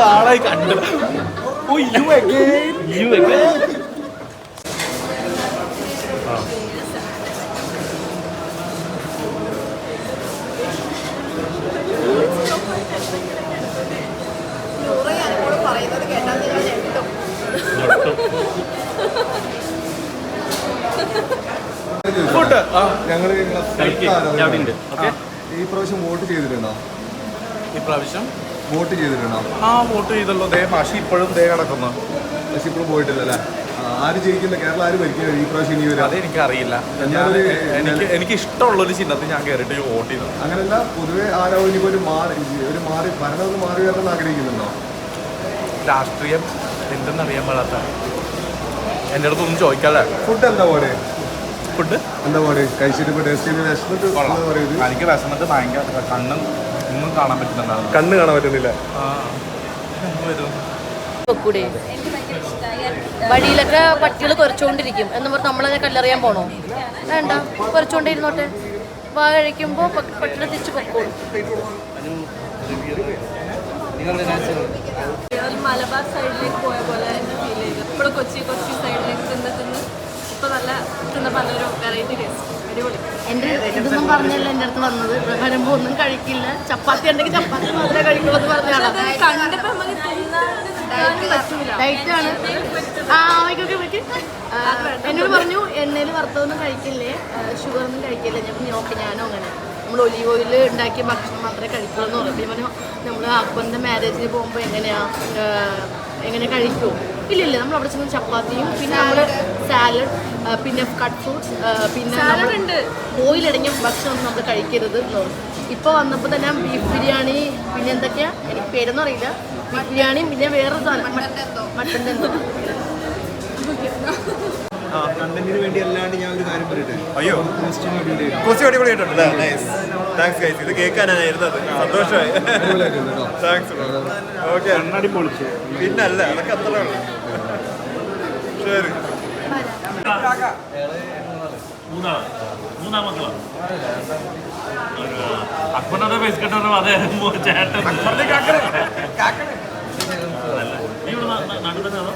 നാളായി കണ്ടു. ഞങ്ങൾ ഈ പ്രാവശ്യം വോട്ട് ചെയ്തിട്ടുണ്ടോ? ഇപ്രാവശ്യം വോട്ട് ചെയ്തിട്ടുണ്ടോ? വോട്ട് ചെയ്തല്ലോ. ദേ മാഷി ഇപ്പോഴും ദേ കിടക്കുന്നു. പക്ഷെ ഇപ്പോഴും പോയിട്ടില്ലല്ലേ? ആര് ജയിക്കില്ല? കേരളം ആര് ഭരിക്കുന്നത് ഈ പ്രാവശ്യം? ഇനി വരും അതെനിക്കറിയില്ല. എനിക്ക് ഇഷ്ടമുള്ളൊരു ചിഹ്നത്തിൽ ഞാൻ കയറിയിട്ട് വോട്ട് ചെയ്തു. അങ്ങനെയല്ല, പൊതുവെ ആരോ ഇനിയിപ്പോൾ ഒരു ഭരണം ഒന്ന് മാറി വരണം ആഗ്രഹിക്കുന്നുണ്ടോ? രാഷ്ട്രീയം എന്തെന്നറിയാൻ പാടാത്ത എൻ്റെ അടുത്തൊന്നും ചോദിക്കാല്ലേ. ഫുഡ് എന്താ പോലെ? ഫുഡ് എന്താ പോലെ കഴിച്ചിട്ട് ഇപ്പോൾ ടേസ്റ്റ് എനിക്ക് വിശന്നിട്ട് ഭയങ്കര കണ്ണും ഒന്നും കാണാൻ പറ്റുന്നുണ്ടാവും. കണ്ണ് കാണാൻ പറ്റുന്നില്ല. വഴിയിലൊക്കെ പട്ടികൾ കുറച്ചുകൊണ്ടിരിക്കും എന്ന് പറഞ്ഞ് നമ്മളതിനെ കല്ലെറിയാൻ പോണോ? വേണ്ട, കുറച്ചുകൊണ്ടിരുന്നോട്ടെ. വാ കഴിക്കുമ്പോൾ പട്ടികൾ തിരിച്ച് പൊക്കോളും. മലബാർ സൈഡിലേക്ക് പോയ പോലെ ഫീൽ ചെയ്തു. ഇപ്പോൾ കൊച്ചി സൈഡിലേക്ക് തിന്ന് ഇപ്പോൾ നല്ല നല്ലൊരു വെറൈറ്റി ടേസ്റ്റ്. അടിപൊളി. എൻ്റെ ഇതൊന്നും പറഞ്ഞല്ല എൻ്റെ അടുത്ത് വന്നത്. വരുമ്പോൾ ഒന്നും കഴിക്കില്ല, ചപ്പാത്തി ഉണ്ടെങ്കിൽ ചപ്പാത്തി മാത്രമേ കഴിക്കുള്ളൂ എന്ന് പറഞ്ഞാണ്. ഡയറ്റാണ്. എന്നോട് പറഞ്ഞു എണ്ണയിൽ വറുത്തതൊന്നും കഴിക്കില്ലേ, ഷുഗറൊന്നും കഴിക്കില്ല. ഞാൻ പറഞ്ഞു ഓക്കെ, ഞാനും അങ്ങനെ. നമ്മൾ ഒലീവ് ഓയിൽ ഉണ്ടാക്കിയ ഭക്ഷണം മാത്രമേ കഴിക്കുള്ളൂ എന്ന് പറഞ്ഞു. പറഞ്ഞു നമ്മൾ അക്ബറിൻ്റെ മാരേജിന് പോകുമ്പോൾ എങ്ങനെ കഴിക്കുമോ? ഇല്ലില്ല, നമ്മൾ അവിടെ ചെന്ന് ചപ്പാത്തിയും പിന്നെ നമ്മൾ സാലഡ്, പിന്നെ കട്ട് ഫ്രൂട്ട്സ്, പിന്നെ ഓയിലടങ്ങിയ ഭക്ഷണം നമ്മൾ കഴിക്കരുത് എന്ന് പറഞ്ഞു. ഇപ്പോൾ വന്നപ്പോൾ തന്നെ ബീഫ് ബിരിയാണി, പിന്നെ എന്തൊക്കെയാ എനിക്ക് പേരൊന്നും അറിയില്ല, ബീഫ് ബിരിയാണി, പിന്നെ വേറൊരു സാധനം മട്ടൻ്റെ എന്തോ. കണ്ടന്റിന് വേണ്ടി അല്ലാണ്ട് ഞാൻ ഒരു കാര്യം പറയട്ടെ. അയ്യോ, കോസ്റ്റ്യൂം അടിപൊളിയായിട്ടുണ്ടല്ലേ? Nice, thanks guys. ഇത് കേൾക്കാനായിരുന്നു സന്തോഷമായി. താങ്ക്സ്. ഓക്കെ, കണ്ണാടി പൊളിച്ചു. പിന്നല്ല, അതൊക്കെ അത്ര ഉള്ളു. ശരി. മൂന്നാം മക്കളാണ്. അക്ബറിന്റെ ഫേസ് കെട്ടോ അതെ ചേട്ടൻ. നീ ഇവിടെ നാട്ടിൽ തന്നെ ആണോ?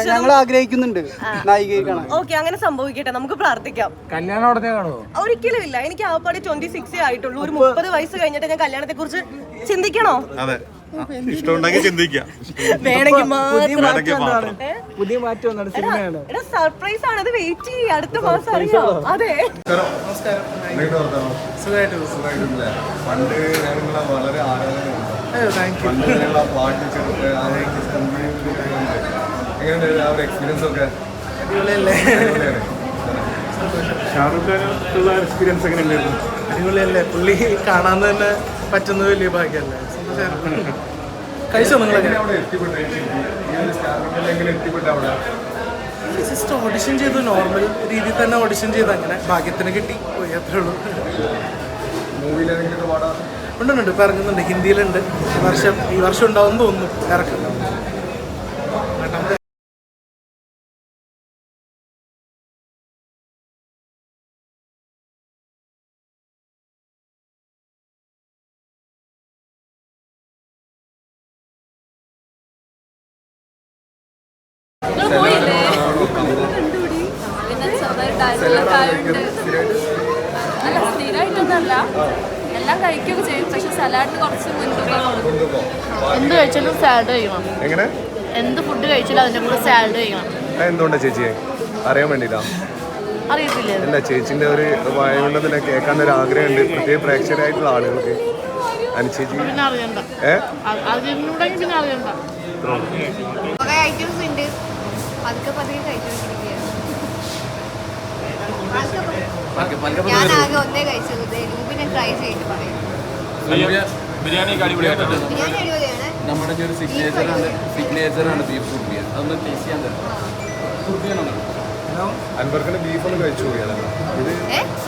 ഞങ്ങൾ ആഗ്രഹിക്കുന്നുണ്ട് നായികയെ കാണാൻ. ഓക്കെ, അങ്ങനെ സംഭവിക്കട്ടെ, നമുക്ക് പ്രാർത്ഥിക്കാം. കല്യാണം ഉടനെ കാണുമോ? ഒരിക്കലും ഇല്ല. എനിക്ക് ആപ്പാടി 26 ആയിട്ടുള്ളൂ. ഒരു 30 വയസ്സ് കഴിഞ്ഞിട്ട് ഞാൻ കല്യാണത്തെ കുറിച്ച് ചിന്തിക്കണോ? അതെ, ഇഷ്ടമുണ്ടെങ്കിൽ ചിന്തിക്കാം. വേണമെങ്കിൽ പുതിയ മാറ്റം വന്നാണ് സിനിമയാണ്. സർപ്രൈസ് ആണ്, അത് വെയിറ്റ് ചെയ്യ, അടുത്ത മാസം അറിയാം. അതെ, പണ്ട് ഞങ്ങളെ വളരെ ആരാധനയുണ്ട്. പാട്ട് ചെറുത്ത് എങ്ങനെയുണ്ട് ആ ഒരു എക്സ്പീരിയൻസ് ഒക്കെ? ഷാറുഖ് ഖാനുള്ള എക്സ്പീരിയൻസ് എങ്ങനെ ഉണ്ടായിരുന്നു? അടിപൊളിയല്ലേ? പുള്ളി കാണാൻ തന്നെ പറ്റുന്നത് വലിയ ഭാഗ്യമല്ലേ? കഴിച്ചോ നിങ്ങളൊക്കെ? ജസ്റ്റ് ഓഡിഷൻ ചെയ്തു, നോർമൽ രീതിയിൽ തന്നെ ഓഡിഷൻ ചെയ്തു. അങ്ങനെ ഭാഗ്യത്തിന് കിട്ടി, പോയി, അത്രേ ഉള്ളൂ. ഉണ്ട്, ഇപ്പം ഇറങ്ങുന്നുണ്ട്, ഹിന്ദിയിലുണ്ട്. ഈ വർഷം ഉണ്ടാവും തോന്നുന്നു ഇറക്കുന്നത്. അല്ല, സ്ഥിരമായിട്ടൊന്നല്ല, എല്ലാം കഴിക്കുകയൊക്കെ ചെയ്യും. പക്ഷെ സലാഡിന് കുറച്ച് മുൻതൂക്കം. എന്ത് കഴിച്ചാലും സാലഡ് കഴിക്കണം. എങ്ങനെ? എന്ത് ഫുഡ് കഴിച്ചാലും അതിൻ്റെ കൂടെ സാലഡ് കഴിക്കണം. എന്തുകൊണ്ടാ ചേച്ചിയെ അറിയാൻ വേണ്ടിയിട്ടാ? അറിയത്തില്ലേ? അല്ല, ചേച്ചിന്റെ ഒരു വായുകൊണ്ടതിനെ കേൾക്കാൻ ഒരു ആഗ്രഹമുണ്ട്, പ്രത്യേക പ്രേക്ഷകരായിട്ടുള്ള ആളുകൾക്ക്. അനുചേച്ചി പിന്നെ അറിയണ്ട, അതിനുണ്ടെങ്കിൽ പിന്നെ അറിയണ്ട. കുറെ ഐറ്റംസ് ഉണ്ട്, പതുക്കെ കഴിച്ചുകൊണ്ടിരിക്കുകയാണ്. ഞാൻ ആകെ ഒന്നേ കഴിച്ചത്, പിന്നെ ട്രൈ ചെയ്തിട്ട് പറയും. ബിരിയാണി അടിപൊളിയായിട്ടുണ്ട്. ബിരിയാണി അടിപൊളിയാണ്. നമ്മുടെ ഒരു സിഗ്നേച്ചറാണ് ബീഫ് സുർബിയ. അതൊന്ന് ടേസ്റ്റ് ചെയ്യാൻ തരും. സുർബിയാണോ? അൻവർക്കിന്റെ ബീഫ് ഒന്ന് കഴിച്ചു നോക്കി ഇത്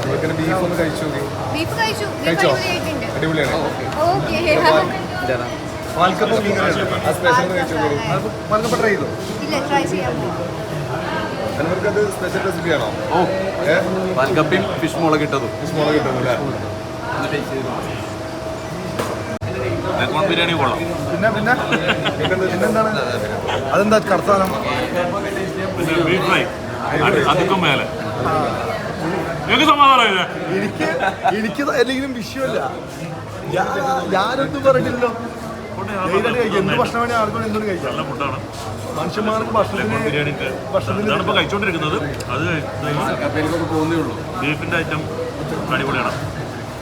അൻവർക്കിന്റെ ബീഫ് ഒന്ന് കഴിച്ചു നോക്കി ബീഫ് കഴിച്ചു കഴിച്ചോ അടിപൊളിയായിട്ടുണ്ട്. അടിപൊളിയാണ് ഓക്കെ പാൽക്കപ്പം ആ സ്പെഷ്യൽ ഒന്ന് കഴിച്ചു നോക്കി പാൽക്കപ്പം ട്രൈ ചെയ്തോ ഇല്ല ട്രൈ ചെയ്യാൻ പോവാം. അൻവർക്ക് അത് സ്പെഷ്യൽ റെസിപ്പിയാണോ പാൽക്കപ്പിയും ഫിഷ് മുളക് ഇട്ടതും ഫിഷ് മുളക് കിട്ടുന്നു ലഗോൺ ബിരിയാണി കൊള്ളാം. പിന്നെന്താണ് അതെന്താ കർത്താനം പിന്നെ ബീഫ് ഫ്രൈ അധികം മേലെ നിങ്ങൾക്ക് സമാധാനമില്ല. എനിക്ക് എന്തെങ്കിലും വിഷയമല്ല ഞാനൊന്നും പറഞ്ഞില്ലല്ലോ എന്ത് ഭക്ഷണം വേണേ ആർക്കും എന്തും കഴിക്കാം നല്ല ഫുഡാണ്. മനുഷ്യന്മാർക്ക് ലഗോൺ ബിരിയാണി ഇതാണ് ഇപ്പോൾ കഴിച്ചുകൊണ്ടിരിക്കുന്നത്. അത് പോകുന്നേ ഉള്ളൂ. ബീഫിൻ്റെ ഐറ്റം അടിപൊളിയാണ്.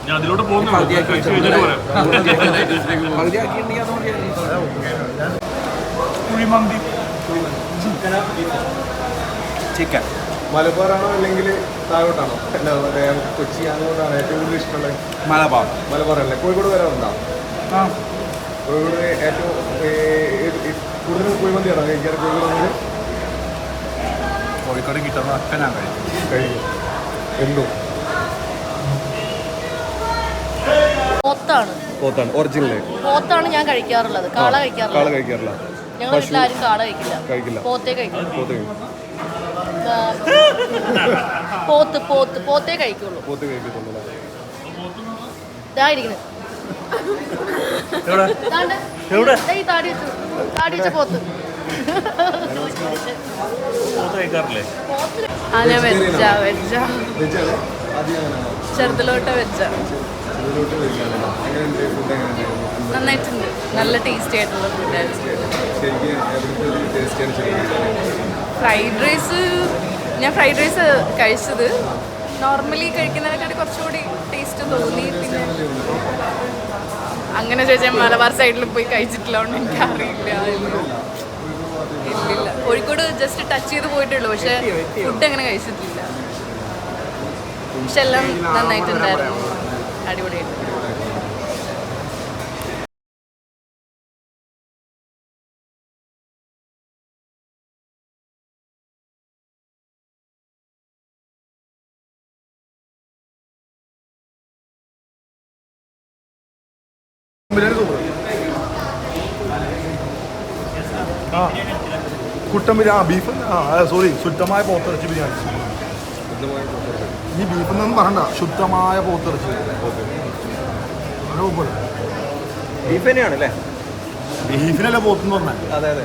ഞാൻ അതിലൂടെ പോകുന്നു. കഴിച്ചു കഴിഞ്ഞിട്ട് പറയാം. കുഴിമന്തി ചിക്കൻ മലബാറാണോ അല്ലെങ്കിൽ താഴോട്ടാണോ അല്ല കൊച്ചി അങ്ങോട്ടാണ് ഏറ്റവും കൂടുതൽ ഇഷ്ടമുള്ളത് മലബാറല്ലേ കോഴിക്കോട് വരാറുണ്ടോ കോഴിക്കോട് ഏറ്റവും കൂടുതൽ കുഴിമന്തിയാണോ കഴിക്കാറ് കോഴിക്കോട് വന്നത് കോഴിക്കോട് കിട്ടുന്ന ഒക്കെ ഞാൻ കഴിക്കും എന്തോ പോത്താണ് ഒറിജിനൽ പോത്താണ് ഞാൻ കഴിക്കാറുള്ളത്. കാള കഴിക്കാറില്ല. ഞങ്ങൾ വീട്ടിലാരും കാള കഴിക്കില്ല പോത്തേ കഴിക്കും. പോത്ത് പോത്തേ കഴിക്കുള്ളൂ. ഇതായിരിക്കണേ ഈ താടി വെച്ച പോത്ത് കഴിക്കാറില്ലേ? ചെറുതിലോട്ട് വെച്ച നന്നായിട്ടുണ്ട്. നല്ല ടേസ്റ്റി ആയിട്ടുള്ള ഫുഡായിരുന്നു. ഫ്രൈഡ് റൈസ് ഞാൻ ഫ്രൈഡ് റൈസ് കഴിച്ചത് നോർമലി കഴിക്കുന്നതിനെക്കാട്ടി കുറച്ചുകൂടി ടേസ്റ്റ് തോന്നി. പിന്നെ അങ്ങനെ ചോദിച്ചാൽ മലബാർ സൈഡിൽ പോയി കഴിച്ചിട്ടില്ലോണ്ട് എനിക്കറിയില്ല. ഇല്ലില്ല, കോഴിക്കോട് ജസ്റ്റ് ടച്ച് ചെയ്ത് പോയിട്ടുള്ളൂ. പക്ഷെ ഫുഡ് അങ്ങനെ കഴിച്ചിട്ടില്ല. പക്ഷെ എല്ലാം നന്നായിട്ടുണ്ടായിരുന്നു. അടിപൊളിയായിട്ട്. കുട്ടൻ ബിരിയാണി ബീഫ് സോറി ശുദ്ധമായ പോത്തിറച്ചി ബിരിയാണി. ഈ ബീഫ് എന്നൊന്നും പറയണ്ട, ശുദ്ധമായ പോത്തിറച്ചി ബീഫ് തന്നെയാണല്ലേ? ബീഫിനല്ലേ പോത്തെന്ന് പറഞ്ഞാൽ. അതെ അതെ.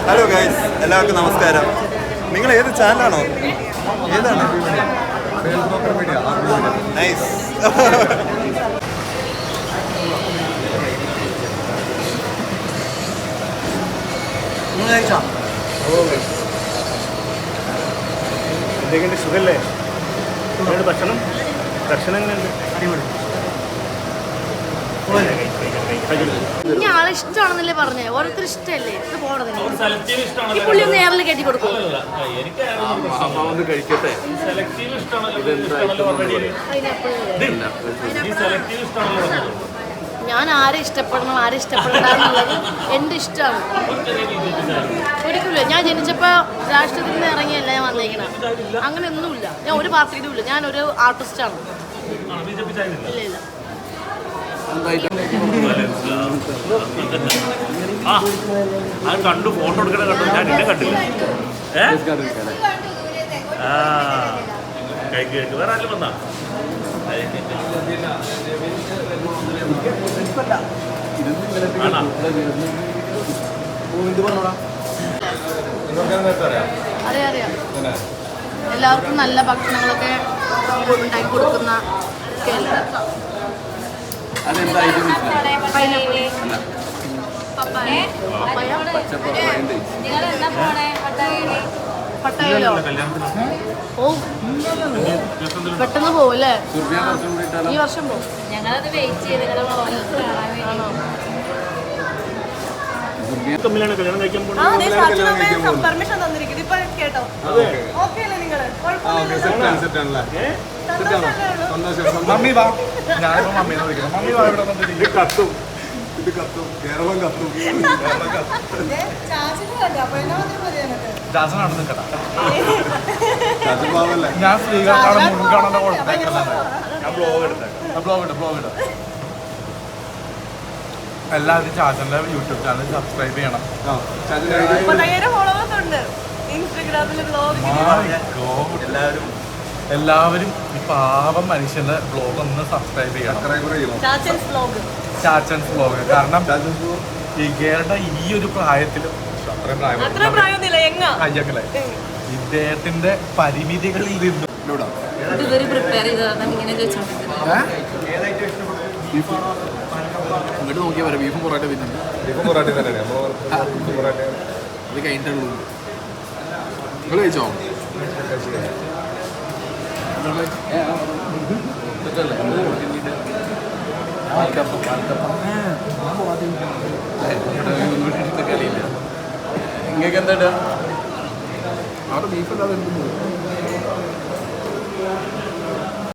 ഹലോ ഗൈസ്, എല്ലാവർക്കും നമസ്കാരം. നിങ്ങൾ ഏത് ചാനലാണോ? ഏതാണ്? നൈസ്. എന്തെങ്കിലും സുഖല്ലേ? ഭക്ഷണം എങ്ങനെയുണ്ട്? അടിപൊളി. ഇനി ആളെ ഇഷ്ടമാണെന്നല്ലേ പറഞ്ഞേ, ഓരോരുത്തർ ഇഷ്ടമല്ലേ. ഇത് പോണത് സെലക്റ്റീവ് ഇഷ്ടമാണല്ലോ. ഈ പുള്ളി ഒന്ന് നേരിൽ കയറ്റി കൊടുക്കും. എനിക്ക് കഴിക്കട്ടെ. സെലക്റ്റീവ് ഇഷ്ടമാണല്ലോ. ഈ സെലക്റ്റീവ് ഇഷ്ടമാണല്ലോ. ഞാൻ ആരെ ഇഷ്ടപ്പെടണം ആരെ ഇഷ്ടപ്പെടണ്ട എന്നുള്ളത് എൻ്റെ ഇഷ്ടമാണ്. ഒരിക്കലും ഞാൻ ജനിച്ചപ്പോൾ രാഷ്ട്രീയത്തിൽ നിന്ന് ഇറങ്ങിയല്ല ഞാൻ വന്നേക്കണം. അങ്ങനെയൊന്നുമില്ല. ഞാൻ ഒരു പാർട്ടിയിലും ഇല്ല. ഞാനൊരു ആർട്ടിസ്റ്റാണ്. ഇല്ല ഇല്ല. അത് കണ്ടു, ഫോട്ടോ എടുക്കണ കണ്ടു. ഞാൻ എന്നെ കണ്ടില്ല. കഴിക്ക് വേറെ ആരും വന്നാ? അറിയാം. എല്ലാവർക്കും നല്ല ഭക്ഷണങ്ങളൊക്കെ ഉണ്ടാക്കി കൊടുക്കുന്ന പട്ടായയിലോ? ഓ, പെട്ടെന്ന് പോവും അല്ലേ? ഈ വർഷം പോവും. ഞങ്ങളത് വെയിറ്റ് ചെയ്ത് ആണോ? തമ്മിലാണ് കല്യാണം കഴിക്കാൻ പോകുന്നത്. പെർമിഷൻ തന്നിരിക്കുന്നത്. ഇപ്പൊ കേട്ടോ. ഓക്കെ അല്ലേ നിങ്ങള്? സെറ്റാണല്ലേ? സന്തോഷം. മമ്മി വാ. ഞാനിപ്പോ മമ്മീനെ വിളിക്കണം. മമ്മി വാ ഇവിടെ വന്നിട്ട് കത്തും. ഇത് കത്തും. കേരളം കത്തും. ജാസനാണ് നിൽക്കട്ടെ. ചാച്ചൻ ഞാൻ സ്ത്രീകൾക്കാണ് മുൻഗണന കൊടുത്തേക്കുന്നത്. ഞാൻ ബ്ലോഗ് ഇടാം. എല്ലാവരും ചാച്ചൻ്റെ യൂട്യൂബ് ചാനൽ സബ്സ്ക്രൈബ് ചെയ്യണം. ഫോളോവേഴ്സ് ഉണ്ട് ഇൻസ്റ്റാഗ്രാമിൽ ബ്ലോഗ്. എല്ലാവരും ഈ പാവം മനുഷ്യന്റെ ബ്ലോഗ് ഒന്ന് സബ്സ്ക്രൈബ് ചെയ്യണം. ചാച്ചൻസ് വ്ലോഗ്. ചാച്ചൻസ് ബ്ലോഗ്. കാരണം ഈ ഗേറുടെ ഈ ഒരു പ്രായത്തിലും അത്ര പ്രായമൊന്നുമില്ല എങ്ങാ അയ്യങ്ങളെ ഇദ്ദേഹത്തിന്റെ പരിമിതികളിൽ നിന്നും ഇതുവരെ പ്രിപ്പയർ ചെയ്തതാണ് ഇങ്ങനെ ചോദിച്ചോണ്ടിരിക്കുന്നത്. ഇങ്ങോട്ട് നോക്കിയാൽ വരാം. ബീഫും പൊറോട്ട തിന്നുന്നു. ബീഫും പൊറാട്ട തന്നെയാണ് പൊറാട്ട. അത് കഴിഞ്ഞിട്ടുള്ളൂ. നിങ്ങൾ കഴിച്ചോ? കളിയില്ല. നിങ്ങൾക്ക് എന്താ അവിടെ ബീഫ് അല്ലാതെ